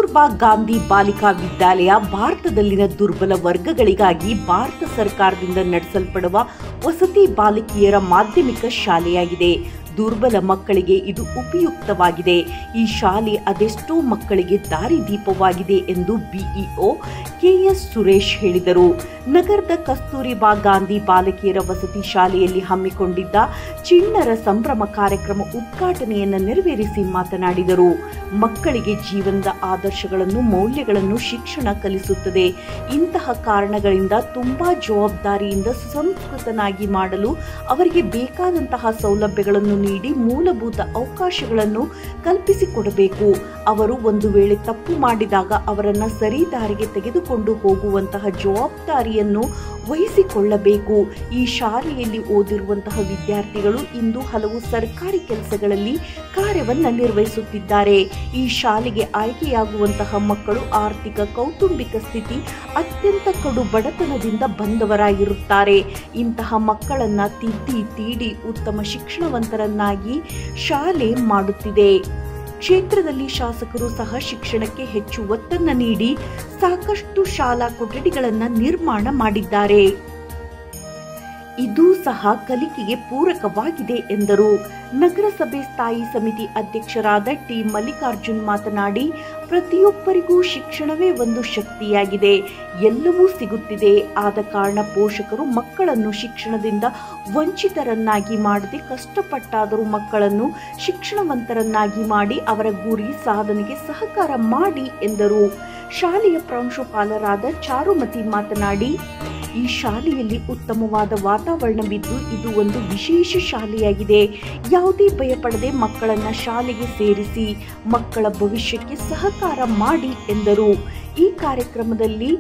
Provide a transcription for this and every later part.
ಕಸ್ತೂರ್ಬಾ ಗಾಂಧಿ ಬಾಲಿಕಾ ವಿದ್ಯಾಲಯ ಭಾರತದಲ್ಲಿನ ದುರ್ಬಲ ವರ್ಗಗಳಿಗಾಗಿ ಭಾರತ ಸರ್ಕಾರದಿಂದ ನಡೆಸಲ್ಪಡುವ ವಸತಿ ಬಾಲಕಿಯರ ಮಾಧ್ಯಮಿಕ ಶಾಲೆಯಾಗಿದೆ. ದುರ್ಬಲ ಮಕ್ಕಳಿಗೆ ಇದು ಉಪಯುಕ್ತವಾಗಿದೆ. ಈ ಶಾಲೆ ಅದೆಷ್ಟೋ ಮಕ್ಕಳಿಗೆ ದಾರಿದೀಪವಾಗಿದೆ ಎಂದು ಬಿಇಒ ಕೆಎಸ್ ಸುರೇಶ್ ಹೇಳಿದರು. ನಗರದ ಕಸ್ತೂರಿಬಾ ಗಾಂಧಿ ಬಾಲಕಿಯರ ವಸತಿ ಶಾಲೆಯಲ್ಲಿ ಹಮ್ಮಿಕೊಂಡಿದ್ದ ಚಿಣ್ಣರ ಸಂಭ್ರಮ ಕಾರ್ಯಕ್ರಮ ಉದ್ಘಾಟನೆಯನ್ನು ನೆರವೇರಿಸಿ ಮಾತನಾಡಿದರು. ಮಕ್ಕಳಿಗೆ ಜೀವನದ ಆದರ್ಶಗಳನ್ನು, ಮೌಲ್ಯಗಳನ್ನು ಶಿಕ್ಷಣ ಕಲಿಸುತ್ತದೆ. ಇಂತಹ ಕಾರಣಗಳಿಂದ ತುಂಬಾ ಜವಾಬ್ದಾರಿಯಿಂದ ಸುಸಂಸ್ಕೃತನಾಗಿ ಮಾಡಲು ಅವರಿಗೆ ಬೇಕಾದಂತಹ ಸೌಲಭ್ಯಗಳನ್ನು ನೀಡಿ ಮೂಲಭೂತ ಅವಕಾಶಗಳನ್ನು ಕಲ್ಪಿಸಿಕೊಡಬೇಕು. ಅವರು ಒಂದು ವೇಳೆ ತಪ್ಪು ಮಾಡಿದಾಗ ಅವರನ್ನು ಸರಿ ದಾರಿಗೆ ತೆಗೆದುಕೊಂಡು ಹೋಗುವಂತಹ ಜವಾಬ್ದಾರಿಯನ್ನು ವಹಿಸಿಕೊಳ್ಳಬೇಕು. ಈ ಶಾಲೆಯಲ್ಲಿ ಓದಿರುವಂತಹ ವಿದ್ಯಾರ್ಥಿಗಳು ಇಂದು ಹಲವು ಸರ್ಕಾರಿ ಕೆಲಸಗಳಲ್ಲಿ ಕಾರ್ಯವನ್ನು ನಿರ್ವಹಿಸುತ್ತಿದ್ದಾರೆ. ಈ ಶಾಲೆಗೆ ಆಯ್ಕೆಯಾಗುವಂತಹ ಮಕ್ಕಳು ಆರ್ಥಿಕ ಕೌಟುಂಬಿಕ ಸ್ಥಿತಿ ಅತ್ಯಂತ ಕಡು ಬಡತನದಿಂದ ಬಂದವರಾಗಿರುತ್ತಾರೆ. ಇಂತಹ ಮಕ್ಕಳನ್ನ ತಿದ್ದಿ ತೀಡಿ ಉತ್ತಮ ಶಿಕ್ಷಣವಂತರನ್ನಾಗಿ ಶಾಲೆ ಮಾಡುತ್ತಿದೆ. ಕ್ಷೇತ್ರದಲ್ಲಿ ಶಾಸಕರು ಸಹ ಶಿಕ್ಷಣಕ್ಕೆ ಹೆಚ್ಚು ಒತ್ತನ್ನು ನೀಡಿ ಸಾಕಷ್ಟು ಶಾಲಾ ಕೊಠಡಿಗಳನ್ನು ನಿರ್ಮಾಣ ಮಾಡಿದ್ದಾರೆ. ಇದು ಸಹ ಕಲಿಕೆಗೆ ಪೂರಕವಾಗಿದೆ ಎಂದರು. ನಗರಸಭೆ ಸ್ಥಾಯಿ ಸಮಿತಿ ಅಧ್ಯಕ್ಷರಾದ ಟಿ ಮಲ್ಲಿಕಾರ್ಜುನ್ ಮಾತನಾಡಿ, ಪ್ರತಿಯೊಬ್ಬರಿಗೂ ಶಿಕ್ಷಣವೇ ಒಂದು ಶಕ್ತಿಯಾಗಿದೆ. ಎಲ್ಲವೂ ಸಿಗುತ್ತಿದೆ. ಆದ ಕಾರಣ ಪೋಷಕರು ಮಕ್ಕಳನ್ನು ಶಿಕ್ಷಣದಿಂದ ವಂಚಿತರನ್ನಾಗಿ ಮಾಡದೆ ಕಷ್ಟಪಟ್ಟಾದರೂ ಮಕ್ಕಳನ್ನು ಶಿಕ್ಷಣವಂತರನ್ನಾಗಿ ಮಾಡಿ ಅವರ ಗುರಿ ಸಾಧನೆಗೆ ಸಹಕಾರ ಮಾಡಿ ಎಂದರು. ಶಾಲೆಯ ಪ್ರಾಂಶುಪಾಲರಾದ ಚಾರುಮತಿ ಮಾತನಾಡಿ, ಈ ಶಾಲೆಯಲ್ಲಿ ಉತ್ತಮವಾದ ವಾತಾವರಣವಿದ್ದು ಇದು ಒಂದು ವಿಶೇಷ ಶಾಲೆಯಾಗಿದೆ. ಯಾವುದೇ ಭಯಪಡದೆ ಮಕ್ಕಳನ್ನ ಶಾಲೆಗೆ ಸೇರಿಸಿ ಮಕ್ಕಳ ಭವಿಷ್ಯಕ್ಕೆ ಸಹಕಾರ ಮಾಡಿ ಎಂದರು. ಈ ಕಾರ್ಯಕ್ರಮದಲ್ಲಿ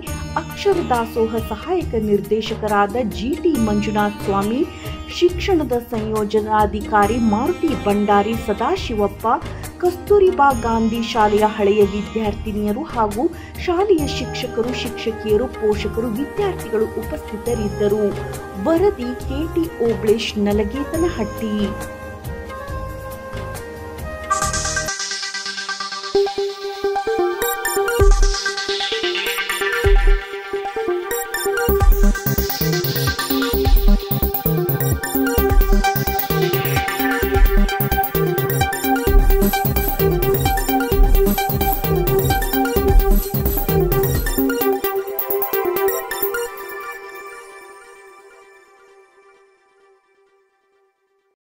ಅಕ್ಷರ ದಾಸೋಹ ಸಹಾಯಕ ನಿರ್ದೇಶಕರಾದ ಜಿಟಿ ಮಂಜುನಾಥ ಸ್ವಾಮಿ, ಶಿಕ್ಷಣದ ಸಂಯೋಜನಾಧಿಕಾರಿ ಮಾರುತಿ ಭಂಡಾರಿ, ಸದಾಶಿವಪ್ಪ, ಕಸ್ತೂರಿಬಾ ಗಾಂಧಿ ಶಾಲೆಯ ಹಳೆಯ ವಿದ್ಯಾರ್ಥಿನಿಯರು ಹಾಗೂ ಶಾಲೆಯ ಶಿಕ್ಷಕರು, ಶಿಕ್ಷಕಿಯರು, ಪೋಷಕರು, ವಿದ್ಯಾರ್ಥಿಗಳು ಉಪಸ್ಥಿತರಿದ್ದರು. ವರದಿ ಕೆಟಿ ಓಬ್ಳೇಶ್, ನಲಗೇತನಹಟ್ಟಿ.